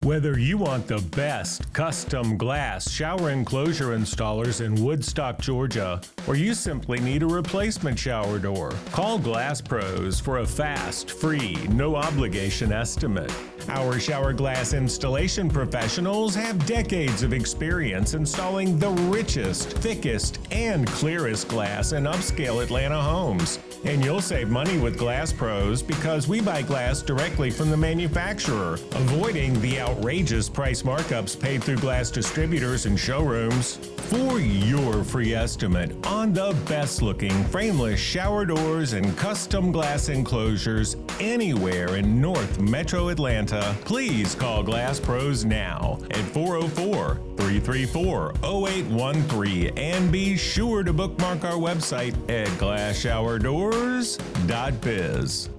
Whether you want the best custom glass shower enclosure installers in Woodstock, Georgia, or you simply need a replacement shower door, call Glass Pros for a fast, free, no obligation estimate. Our shower glass installation professionals have decades of experience installing the richest, thickest, and clearest glass in upscale Atlanta homes. And you'll save money with Glass Pros because we buy glass directly from the manufacturer, avoiding the outrageous price markups paid through glass distributors and showrooms. For your free estimate on the best-looking frameless shower doors and custom glass enclosures anywhere in North Metro Atlanta, please call Glass Pros now at 404-334-0813 and be sure to bookmark our website at glassshowerdoorsbiz.